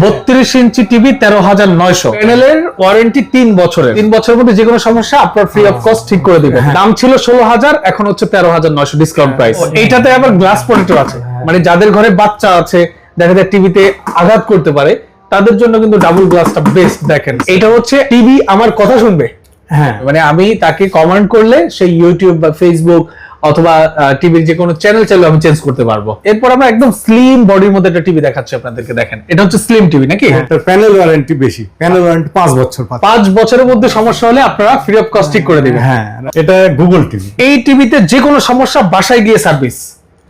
32 inch TV 13,900, প্যানেলের warranty 3 বছরের। 3 বছরের মধ্যে যে কোনো সমস্যা আপনার ফ্রি অফ কস্ট ঠিক করে দিবেন। দাম ছিল 16,000, এখন হচ্ছে 13,900 ডিসকাউন্ট প্রাইস। এইটাতে আবার গ্লাস প্রোটেক্টর আছে, মানে যাদের ঘরে বাচ্চা আছে, দেখা যায় টিভিতে আঘাত করতে পারে, তাদের জন্য কিন্তু ডাবল গ্লাসটা বেস্ট। দেখেন, এটা হচ্ছে টিভি আমার কথা শুনবে। হ্যাঁ, মানে আমি তাকে কমেন্ট করলে সেই ইউটিউব বা ফেসবুক অথবা টিভির যে কোনো চ্যানেল চাইলে আমি চেঞ্জ করতে পারবো। এরপর আমরা একদম স্লিম বডির মধ্যে একটা টিভি দেখাচ্ছি আপনাদেরকে। দেখেন, এটা হচ্ছে স্লিম টিভি নাকি? প্যানেল ওয়ারেন্টি বেশি, প্যানেল ওয়ারেন্টি 5 বছর। 5 বছরের মধ্যে সমস্যা হলে আপনারা ফ্রি অফ কস্ট ঠিক করে দিবেন। হ্যাঁ, এটা গুগল টিভি। এই টিভিতে যে কোনো সমস্যা বাসায় গিয়ে সার্ভিস।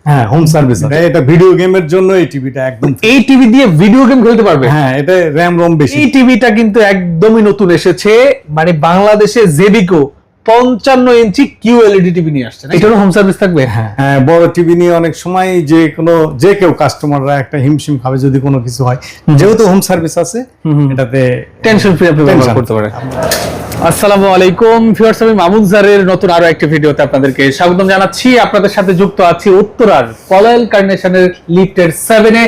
হ্যাঁ, হোম সার্ভিস। এটা ভিডিও গেমের জন্য এই টিভিটা একদম। এই টিভি দিয়ে ভিডিও গেম খেলতে পারবে। হ্যাঁ, এটা র‍্যাম রম বেশি। এই টিভিটা কিন্তু একদমই নতুন এসেছে, মানে বাংলাদেশে জেবিকো 55 ইঞ্চি QLED টিভি নিয়ে আসছে। এটারও হোম সার্ভিস থাকবে। হ্যাঁ, বড় টিভি নিয়ে অনেক সময় যে কেউ কাস্টমাররা একটা হিমশিম খাবে যদি কোনো কিছু হয়, যেহেতু হোম সার্ভিস আছে এটাতে টেনশন ফ্রি আপনি ব্যবহার করতে পারেন। আসসালামু আলাইকুম ভিউয়ার্স, আমি মামুন জারের নতুন আরো একটা ভিডিওতে আপনাদেরকে স্বাগতম জানাচ্ছি। আপনাদের সাথে যুক্ত আছি উত্তরার পলাল কার্নেশনের লিফটের 7 এ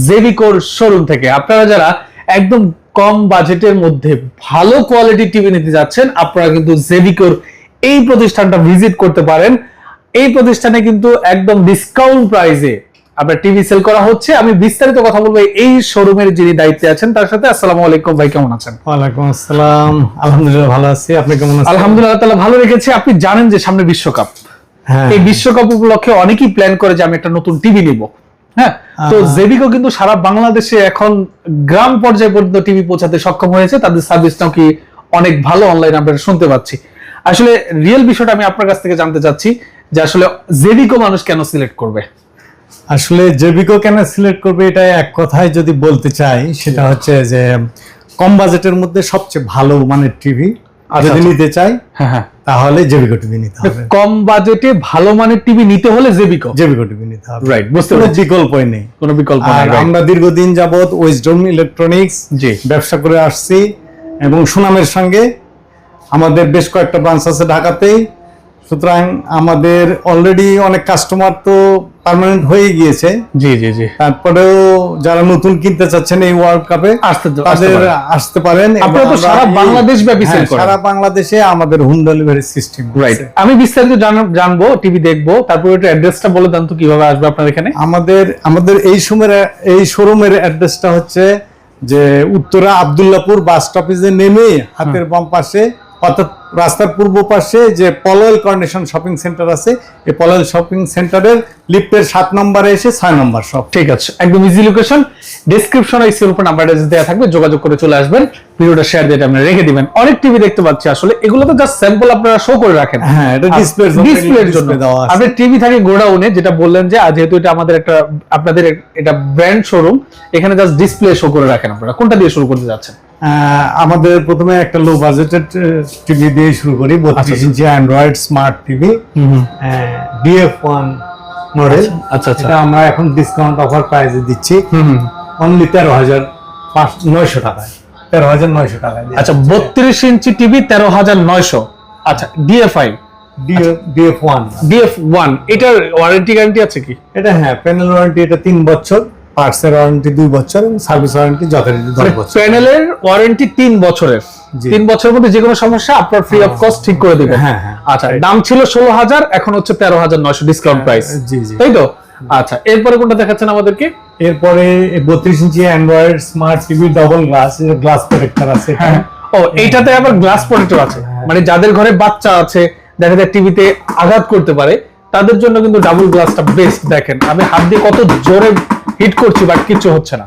জেবিকোর শোরুম থেকে। আপনারা যারা একদম কম বাজেটের মধ্যে ভালো কোয়ালিটি টিভি নিতে যাচ্ছেন, আপনারা কিন্তু জেবিকোর এই প্রতিষ্ঠানটা ভিজিট করতে পারেন। এই প্রতিষ্ঠানে কিন্তু একদম ডিসকাউন্ট প্রাইসে আপনার টিভি সেল করা হচ্ছে। আমি বিস্তারিত কথা বলবো এই শোরুমের যিনি দায়িত্বে আছেন তার সাথে। আসসালামু আলাইকুম ভাই, কেমন আছেন? ওয়ালাইকুম আসসালাম, আলহামদুলিল্লাহ ভালো আছি। আপনি কেমন আছেন? আলহামদুলিল্লাহ তাআলা ভালো রেখেছি। আপনি জানেন যে সামনে বিশ্বকাপ, এই বিশ্বকাপ উপলক্ষে অনেকেই প্ল্যান করে যে আমি একটা নতুন টিভি নিব। হ্যাঁ, তো জেবিকো কিন্তু সারা বাংলাদেশে এখন গ্রাম পর্যায়ে পর্যন্ত টিভি পৌঁছাতে সক্ষম হয়েছে। তাদের সার্ভিসটাও কি অনেক ভালো, অনলাইন আমরা শুনতে পাচ্ছি। আসলে রিয়েল বিষয়টা আমি আপনার কাছ থেকে জানতে চাচ্ছি যে আসলে জেবিকো মানুষ কেন সিলেক্ট করবে? আসলে জেবিকো কেন সিলেক্ট করবে, এটা এক কথায় যদি বলতে চাই সেটা হচ্ছে যে কম বাজেটের মধ্যে সবচেয়ে ভালো মানের টিভি যদি নিতে চাই তাহলে জেবিকো টিভি নিতে হবে। কম বাজেটে ভালো মানের টিভি নিতে হলে জেবিকো টিভি নিতে হবে। রাইট, বুঝতে কোনো পারছি। বিকল্পই নেই, কোনো বিকল্প আর নেই। আমরা দীর্ঘদিন যাবত উইজডম ইলেকট্রনিক্স ব্যবসা করে আসছি এবং সুনামের সঙ্গে আমাদের বেশ কয়েকটা ব্রাঞ্চ আছে ঢাকাতেই। সুতরাং আমাদের অলরেডি অনেক কাস্টমার তো পার্মানেন্ট হয়ে গিয়েছে। জি জি জি। তারপরেও যারা নতুন কিনতে চাচ্ছেন এই ওয়ার্ল্ড কাপে তাদের আসতে পারেন। আপনারা তো সারা বাংলাদেশ ব্যাপী সেল করেন। সারা বাংলাদেশে আমাদের হোম ডেলিভারি সিস্টেম রাইট। আমি বিস্তারিত জানবো, টিভি দেখবো, তারপর একটু অ্যাড্রেসটা বলে দেন তো কিভাবে আসবে আপনার এখানে। আমাদের এই শোরুমের অ্যাড্রেসটা হচ্ছে যে উত্তরা আব্দুল্লাহপুর বাস স্টপেজে নেমে হাতের বাম পাশে অর্থাৎ রাস্তার পূর্ব পাশে যে পলওয়েল কর্নেশন শপিং সেন্টার আছে, এই পলওয়েল শপিং সেন্টারের লিফটের 7 নম্বরে এসে 6 নম্বর শপ। ঠিক আছে, একদম ইজি লোকেশন। ডেসক্রিপশনে এই উপর নাম্বার দেওয়া থাকবে, যোগাযোগ করে চলে আসবেন। ভিডিওটা শেয়ার দিয়ে আপনারা রেখে দিবেন। অনেক টিভি দেখতে পাচ্ছি, আসলে এগুলো তো জাস্ট স্যাম্পল আপনারা শো করে রাখেন। হ্যাঁ, এটা ডিসপ্লের জন্য দেওয়া আছে। আপনাদের টিভি থাকে গোডাউনে, যেটা বললেন যে যেহেতু এটা আমাদের একটা আপনাদের এটা ব্র্যান্ড শোরুম, এখানে জাস্ট ডিসপ্লে শো করে রাখেন। আপনারা কোনটা দিয়ে শুরু করতে যাচ্ছেন? আমাদের প্রথমে একটা লো বাজেটের টিভি দিয়ে শুরু করি। 32 inch Android smart TV DF1 model. আচ্ছা আচ্ছা, এটা আমরা এখন ডিসকাউন্ট অফার প্রাইসে দিচ্ছি অনলি 13,900 টাকায়। 13,900 টাকায়। আচ্ছা, 32 ইঞ্চি টিভি 13,900। আচ্ছা, DF1 এটার ওয়ারেন্টি গ্যারান্টি আছে কি? এটা হ্যাঁ, প্যানেল ওয়ারেন্টি এটা 3 বছর, পার্টসের ওয়ারেন্টি 2 বছর এবং সার্ভিস ওয়ারেন্টি যথারীতি 10 বছর। প্যানেলের ওয়ারেন্টি 3 বছরের। 3 বছরের মধ্যে যে কোনো সমস্যা আপনার ফ্রি অফ কস্ট ঠিক করে দিবেন। হ্যাঁ হ্যাঁ। আচ্ছা, দাম ছিল 16,000, এখন হচ্ছে 13,900 ডিসকাউন্ট প্রাইস। জি জি, তাই তো? আচ্ছা, এরপরে কোনটা দেখাচ্ছেন আমাদেরকে? এরপরে 32 inch Android smart TV double glass protector আছে। ও, এইটাতে আবার গ্লাস প্রোটেক্টর আছে, মানে যাদের ঘরে বাচ্চা আছে, দেখা যায় টিভিতে আঘাত করতে পারে, তাদের জন্য কিন্তু ডাবল গ্লাসটা বেস্ট। দেখেন আমি হাত দিয়ে কত জোরে হিট করছি, বাট কিছু হচ্ছে না।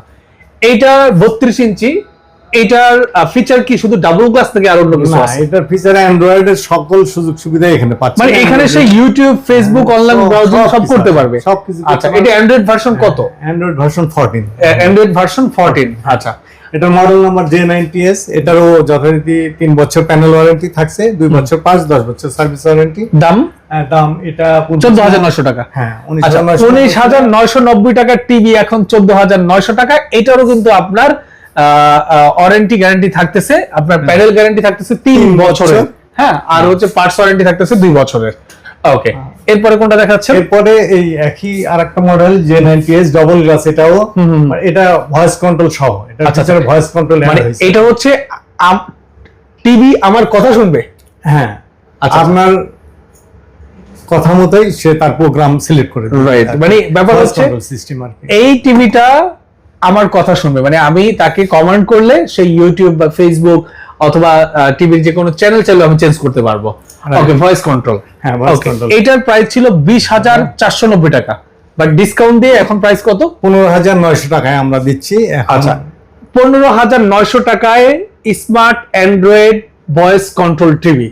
এইটা 32 ইঞ্চি, এটার ফিচার কি শুধু ডাবল গ্লাস থেকে আর অন্য কিছু আছে? এটার ফিচার অ্যান্ড্রয়েডের সকল সুযোগ সুবিধা এখানে পাচ্ছে। মানে এখানে সে ইউটিউব, ফেসবুক, অনলাইন ব্রাউজিং সব করতে পারবে সবকিছু। আচ্ছা, এটা অ্যান্ড্রয়েড ভার্সন কত? Android version 14। Android version 14। আচ্ছা, এটার মডেল নাম্বার J90S। এটারও যথারীতি 3 বছর প্যানেল ওয়ারেন্টি থাকছে, 2 বছর 10 বছর সার্ভিস ওয়ারেন্টি। দাম এটা 14,900 টাকা। হ্যাঁ, 19,990 টাকার টিভি এখন 14,900 টাকা। এটারও কিন্তু আপনার ওয়ারেন্টি গ্যারান্টি থাকতেছে, আপনার প্যানেল গ্যারান্টি থাকতেছে 3 বছরের। হ্যাঁ, আর হচ্ছে পার্টস ওয়ারেন্টি থাকতেছে 2 বছরের। ওকে, এরপরে কোনটা দেখাচ্ছেন? এরপরে এই একই আরেকটা মডেল J90S ডবল গ্লাস, এটাও মানে এটা ভয়েস কন্ট্রোল সহ, এটা পিছনে ভয়েস কন্ট্রোল মানে এটা হচ্ছে টিভি আমার কথা শুনবে। হ্যাঁ, আপনার কথা মতোই সে তার প্রোগ্রাম সিলেক্ট করে দেবে। রাইট, মানে ব্যাপার হচ্ছে সিস্টেম আর কি। এই টিভিটা আমার কথা শুনবে, মানে আমি তাকে কমেন্ট করলে সেই ইউটিউব বা ফেসবুক অথবা টিভির যে কোনো চ্যানেল চাইলে আমি চেঞ্জ করতে পারবো। ওকে, ভয়েস কন্ট্রোল। হ্যাঁ, ভয়েস কন্ট্রোল। এটার প্রাইস ছিল 20,490 টাকা, বাট ডিসকাউন্ট দিয়ে এখন প্রাইস কত? 15,900 টাকায় আমরা দিচ্ছি এখন। আচ্ছা, 15,900 টাকায় smart Android voice control TV.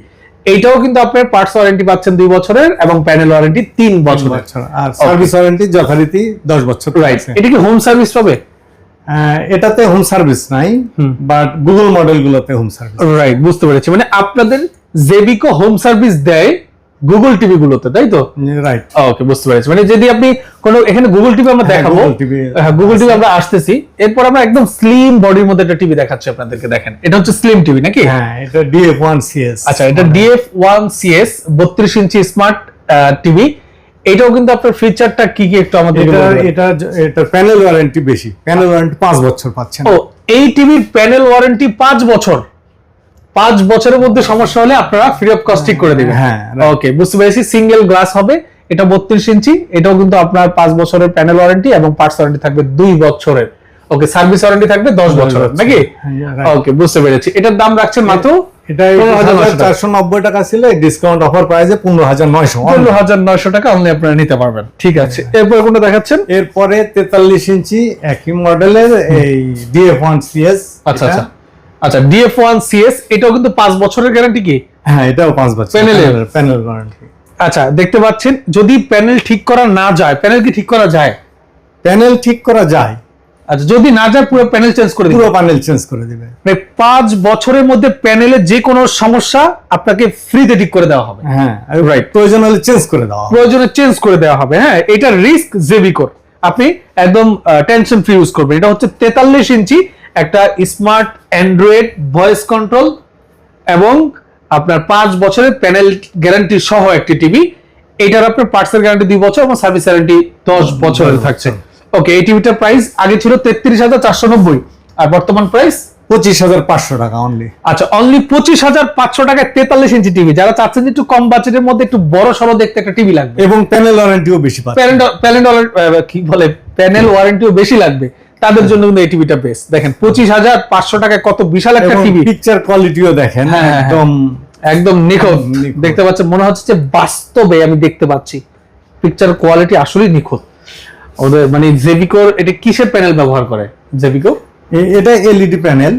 এইটাও কিন্তু আপনার পার্টস ওয়ারেন্টি পাচ্ছেন 2 বছরের এবং প্যানেল ওয়ারেন্টি 3 বছরের, আর সার্ভিস ওয়ারেন্টি যথারীতি 10 বছর। রাইট, এটা কি হোম সার্ভিস পাবে? এটাতে হোম সার্ভিস নাই, বাট গুগল মডেল গুলোতে হোম সার্ভিস। রাইট, বুঝতে পেরেছি, মানে আপনাদের জেবিকো হোম সার্ভিস দেয় গুগল টিভি গুলোতে, তাই তো? রাইট, ওকে, বুঝতে পেরেছি। মানে যদি আপনি কোনো এখানে গুগল টিভি আমরা দেখাবো, গুগল টিভি আমরা আসতেছি, এরপর আমরা একদম স্লিম বডির মধ্যে একটা টিভি দেখাচ্ছি আপনাদেরকে। দেখেন, এটা হচ্ছে স্লিম টিভি নাকি? হ্যাঁ, এটা DF1CS। আচ্ছা, এটা DF1CS 32 ইঞ্চি স্মার্ট টিভি। এটাও কিন্তু আপনার ফিচারটা কি কি একটু আমাদের এটা প্যানেল ওয়ারেন্টি বেশি, প্যানেল ওয়ারেন্টি 5 বছর পাচ্ছেন। ও, এই টিভির প্যানেল ওয়ারেন্টি 5 বছর। 5 বছরের মধ্যে সমস্যা হলে আপনারা ফ্রি অফ কস্ট ঠিক করে দিবেন। হ্যাঁ, ওকে, বুঝতে পেরেছি। সিঙ্গেল গ্লাস হবে, এটা 32 ইঞ্চি। এটাও কিন্তু আপনার 5 বছরের প্যানেল ওয়ারেন্টি এবং পার্টস ওয়ারেন্টি থাকবে 2 বছরের। ওকে, সার্ভিস ওয়ারেন্টি থাকবে 10 বছরের নাকি? ওকে, বুঝতে পেরেছি। এটার দাম রাখছেন মাত্র, এটা 15,490 টাকা ছিল, ডিসকাউন্ট অফার প্রাইসে 15,900 টাকা অনলি আপনারা নিতে পারবেন। ঠিক আছে, এরপর কোনটা দেখাচ্ছেন? এরপরে 43 ইঞ্চি একই মডেলের এই DF1CS। আচ্ছা আচ্ছা আচ্ছা, DF1CS, এটাও কিন্তু 5 বছরের গ্যারান্টি কি? হ্যাঁ, এটাও 5 বছর প্যানেল ওয়ারেন্টি। আচ্ছা, দেখতে পাচ্ছেন, যদি প্যানেল ঠিক করা না যায়, প্যানেল কি ঠিক করা যায়? প্যানেল ঠিক করা যায়। আচ্ছা, যদি না যায় পুরো প্যানেল চেঞ্জ করে দিবে? পুরো প্যানেল চেঞ্জ করে দিবে। মানে 5 বছরের মধ্যে প্যানেলে যে কোনো সমস্যা আপনাকে ফ্রিতে ঠিক করে দেওয়া হবে। হ্যাঁ, রাইট, প্রয়োজন হলে চেঞ্জ করে দেওয়া হবে। প্রয়োজনে চেঞ্জ করে দেওয়া হবে। হ্যাঁ, এটা রিস্ক জেবিকোর, আপনি একদম টেনশন ফ্রি ইউজ করবেন। এটা হচ্ছে 43 ইঞ্চি একটা স্মার্ট অ্যান্ড্রয়েড ভয়েস কন্ট্রোল এবং আপনার 5 বছরের প্যানেল গ্যারান্টি সহ একটি টিভি। এটার আপনার পার্টসের গ্যারান্টি 2 বছর এবং সার্ভিস গ্যারান্টি 10 বছরের থাকছে। ওকে, এই টিভিটার প্রাইস আগে ছিল 33,490 আর বর্তমান প্রাইস 25,500 টাকা অনলি। আচ্ছা, অনলি 25,500 টাকায় 43 ইঞ্চি টিভি। যারা চাচ্ছেন যে একটু কম বাজেটের মধ্যে একটু বড় সড়ো দেখতে একটা টিভি লাগবে এবং প্যানেল ওয়ারেন্টিও বেশি পাচ্ছেন, প্যানেল ওয়ারেন্টিও বেশি লাগবে, তাদের জন্য কিন্তু এই টিভিটা বেস্ট। দেখেন 25,500 টাকায় কত বিশাল একটা টিভি। পিকচার কোয়ালিটিও দেখেন একদম নিখুঁত দেখতে পাচ্ছেন, মনে হচ্ছে যে বাস্তবে আমি দেখতে পাচ্ছি। পিকচার কোয়ালিটি আসলেই নিখুঁত। ওদের মানে জেবিকোর এটা কিসের প্যানেল ব্যবহার করে জেবিকো? এটা এলইডি প্যানেল,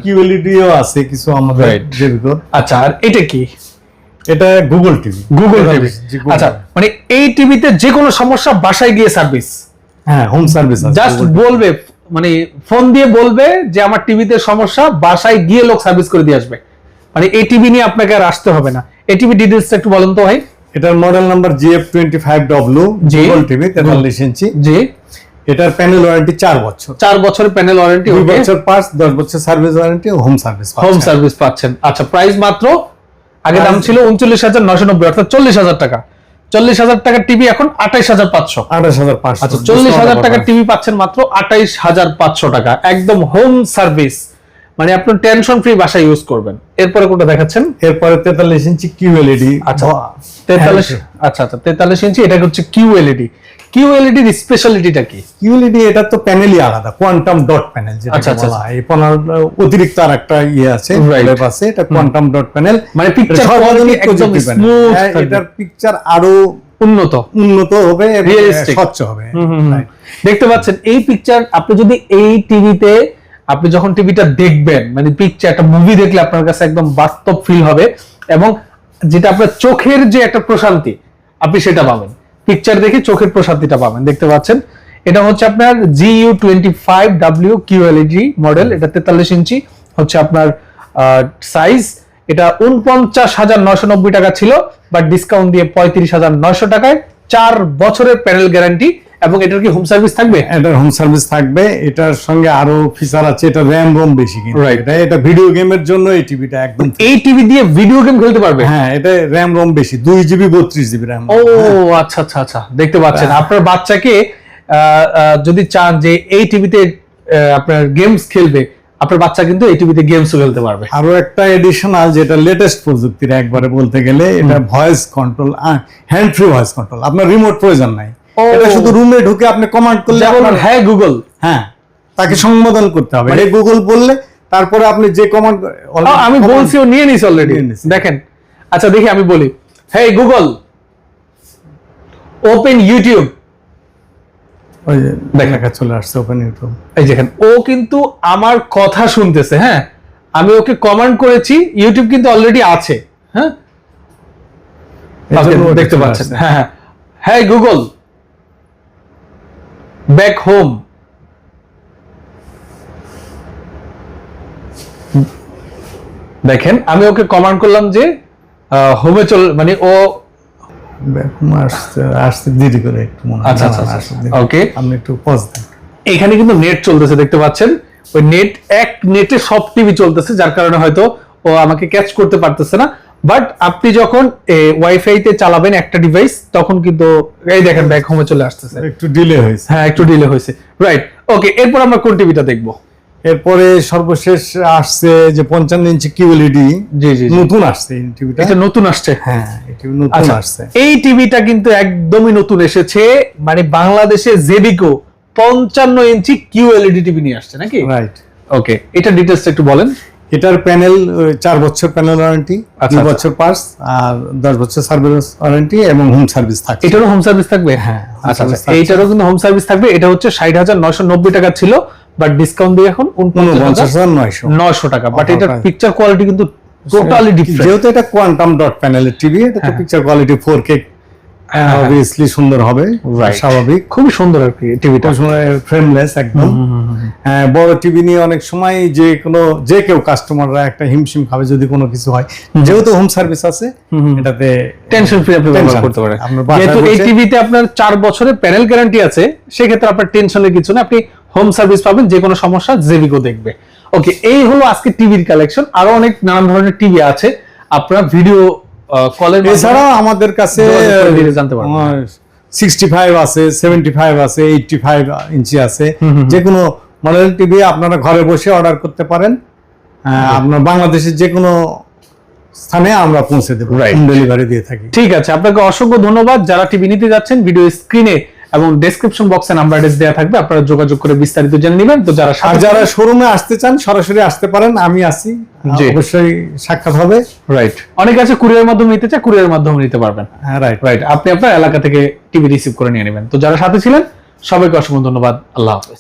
কিউএলইডিও আছে কিছু আমাদের জেবিকোর। আচ্ছা, আর এটা কি? এটা গুগল টিভি। Google TV. আচ্ছা, মানে এই টিভিতে যে কোনো সমস্যা বাসায় গিয়ে সার্ভিস? হ্যাঁ, হোম সার্ভিস আছে। জাস্ট বলবে, মানে ফোন দিয়ে বলবে যে আমার টিভিতে সমস্যা, বাসায় গিয়ে লোক সার্ভিস করে দিয়ে আসবে। মানে এই টিভি নিয়ে আপনাকে আর আসতে হবে না। এই টিভি ডিটেইলসটা একটু বলেন তো ভাই। এটার model number GF25W Google TV 43 ইঞ্চি। জি, এটার প্যানেল ওয়ারেন্টি 4 বছর। 4 বছরের প্যানেল ওয়ারেন্টি, 2 বছর পার্টস, 10 বছর সার্ভিস ওয়ারেন্টি, হোম সার্ভিস পাচ্ছেন। আচ্ছা, প্রাইস মাত্র, আগে দাম ছিল 39,990 অর্থাৎ 40,000 টাকা। 40,000 টাকার টিভি এখন 28,500। 28,500। আচ্ছা, 40,000 টাকার টিভি পাচ্ছেন মাত্র 28,500 টাকা, একদম হোম সার্ভিস। মানে আপনি টেনশন ফ্রি বাসায় ইউজ করবেন। এরপরে কোনটা দেখাচ্ছেন? এরপরে 43 ইঞ্চি কিউএলইডি। আচ্ছা, 43 ইঞ্চি, এটা হচ্ছে কিউএলইডি। কিউএলইডির স্পেশালিটিটা কি? কিউএলইডি এটা তো প্যানেলই আলাদা, কোয়ান্টাম ডট প্যানেল যেটা বলা হয়। অতিরিক্ত আরেকটা আছে, এটা কোয়ান্টাম ডট প্যানেল। মানে পিকচার কোয়ালিটি একদম স্মুথ, এটার পিকচার আরো উন্নত হবে, স্বচ্ছ হবে। দেখতে পাচ্ছেন এই পিকচার, আপনি যদি এই টিভিতে আপনি যখন টিভিটা দেখবেন, মানে পিকচার একটা মুভি দেখলে আপনার কাছে একদম বাস্তব ফিল হবে এবং যেটা আপনার চোখের যে একটা প্রশান্তি আপনি সেটা পাবেন। পিকচার দেখে চোখের প্রশান্তিটা পাবেন। দেখতে পাচ্ছেন, এটা হচ্ছে আপনার GU25W QLED মডেল। এটা 43 ইঞ্চি হচ্ছে আপনার সাইজ। এটা 49,990 টাকা ছিল, বাট ডিসকাউন্ট দিয়ে 35,900 টাকায় 4 বছরের প্যানেল গ্যারান্টি এবং এটার কি হোম সার্ভিস থাকবে? এটার হোম সার্ভিস থাকবে, এটার সঙ্গে আরো ফিচার আছে, এটা র্যাম রোম বেশি কিন্তু Right. এটা ভিডিও গেমের জন্য এই টিভিটা একদম। এই টিভি দিয়ে ভিডিও গেম খেলতে পারবে? হ্যাঁ, এটা র্যাম রোম বেশি, 2GB 32GB র্যাম। ও আচ্ছা আচ্ছা আচ্ছা, দেখতে পাচ্ছেন আপনার বাচ্চাকে যদি চান যে এই টিভিতে আপনার গেমস খেলবে, আপনার বাচ্চা কিন্তু এই টিভিতে গেমসও খেলতে পারবে। আরো একটা এডিশনাল যেটা লেটেস্ট প্রযুক্তির একবারে বলতে গেলে, এটা voice control, hand free voice control, আপনার রিমোট প্রয়োজন নাই। এটা শুধু রুমে ঢুকে আপনি কমান্ড করলে আপনার হ্যাঁ গুগল, হ্যাঁ তাকে সম্বোধন করতে হবে, এই গুগল বললে তারপরে আপনি যে কমান্ড, আমি বলছি ও নিয়ে নিছে অলরেডি, দেখেন। আচ্ছা দেখি আমি বলি, হেই গুগল ওপেন ইউটিউব, ওই যে দেখা চলে আসছে ওপেন ইউটিউব। এই দেখেন ও কিন্তু আমার কথা শুনতেছে। হ্যাঁ, আমি ওকে কমান্ড করেছি, ইউটিউব কিন্তু অলরেডি আছে। হ্যাঁ দেখতে পাচ্ছেন। হ্যাঁ হ্যাঁ, হ্যাঁ গুগল ব্যাক হোম। দেখেন আমি ওকে কমান্ড করলাম যে হোমে চল, মানে ও আসতে দেরি করে একটু মনে হয়। আচ্ছা আচ্ছা ওকে, আপনি একটু পজ দেন। এখানে কিন্তু নেট চলতেছে, দেখতে পাচ্ছেন। ওই নেটে সব টিভি চলতেছে, যার কারণে হয়তো ও আমাকে ক্যাচ করতে পারতেছে না। বাট আপনি যখন ওয়াইফাই তে চালাবেন একটা ডিভাইস, তখন কিন্তু এই দেখেন ব্যাক হোমে চলে আসতেছে। একটু ডিলে হয়েছে। হ্যাঁ একটু ডিলে হয়েছে, রাইট। ওকে, এরপর আমরা কোন টিভিটা দেখবো? এরপরে সর্বশেষ আসছে যে 55 ইঞ্চি কিউএলইডি। জি জি, নতুন আসছে এই টিভিটা। এটা নতুন আসছে? হ্যাঁ, এটা নতুন আসছে। এই টিভিটা কিন্তু একদমই নতুন এসেছে, মানে বাংলাদেশে জেবিকো 55 ইঞ্চি কিউএলইডি টিভি নিয়ে আসছে নাকি? রাইট। ওকে, এটা ডিটেইলস একটু বলেন। এটার প্যানেল 4 বছর প্যানেল ওয়ারেন্টি, 2 বছর পার্টস আর 10 বছর সার্ভিস ওয়ারেন্টি এবং হোম সার্ভিস থাকবে। এটারও হোম সার্ভিস থাকবে? হ্যাঁ, আচ্ছা আচ্ছা, এইটারও কিন্তু হোম সার্ভিস থাকবে। এটা হচ্ছে 60,990 টাকা ছিল, বাট ডিসকাউন্ট দিয়ে এখন 49,900 টাকা। বাট এটার পিকচার কোয়ালিটি কিন্তু টোটালি ডিফারেন্ট। যেহেতু এটা কোয়ান্টাম ডট প্যানেলের টিভি, এটা তো পিকচার কোয়ালিটি 4K অবভিয়াসলি সুন্দর হবে, স্বাভাবিক। খুবই সুন্দর আর কি টিভিটা, ফ্রেমলেস একদম। বড় টিভি নিয়ে অনেক সময় যে কেউ কাস্টমাররা একটা হিমশিম খাবে যদি কোনো কিছু হয়। যেহেতু হোম সার্ভিস আছে, এটাতে টেনশন ফ্রি আপনি ব্যবহার করতে পারেন। যেহেতু এই টিভিতে আপনার 4 বছরের প্যানেল গ্যারান্টি আছে, সেক্ষেত্রে আপনার টেনশনের কিছু না, আপনি হোম সার্ভিস পাবেন, যে কোনো সমস্যা জেবিকো দেখবে। ওকে, এই হলো আজকে টিভির কালেকশন। আরো অনেক নানান ধরনের টিভি আছে, আপনারা ভিডিও কলের এছাড়াও আমাদের কাছে জানতে পারবেন। 65 আছে, 75 আছে, 85 ইঞ্চি আছে। যে কোনো মডেল টিভি আপনারা ঘরে বসে অর্ডার করতে পারেন। আপনার বাংলাদেশের যে কোনো স্থানে আমরা পৌঁছে দেব, হোম ডেলিভারি দিয়ে থাকি। ঠিক আছে, আপনাকে অসংখ্য ধন্যবাদ। যারা টিভি নিতে যাচ্ছেন, ভিডিও স্ক্রিনে এবং ডেসক্রিপশন বক্সে নাম্বার অ্যাড্রেস দেওয়া থাকবে, আপনারা যোগাযোগ করে বিস্তারিত জেনে নেবেন। তো যারা শোরুমে আসতে চান সরাসরি আসতে পারেন, আমি আছি, অবশ্যই সাক্ষাৎ হবে। রাইট, অনেকে আছে কুরিয়ারের মাধ্যমে নিতে চায়, কুরিয়ারের মাধ্যমে নিতে পারবেন। হ্যাঁ রাইট রাইট, আপনি আপনার এলাকা থেকে টিভি রিসিভ করে নিয়ে নেবেন। তো যারা সাথে ছিলেন সবাইকে অসংখ্য ধন্যবাদ। আল্লাহ হাফেজ।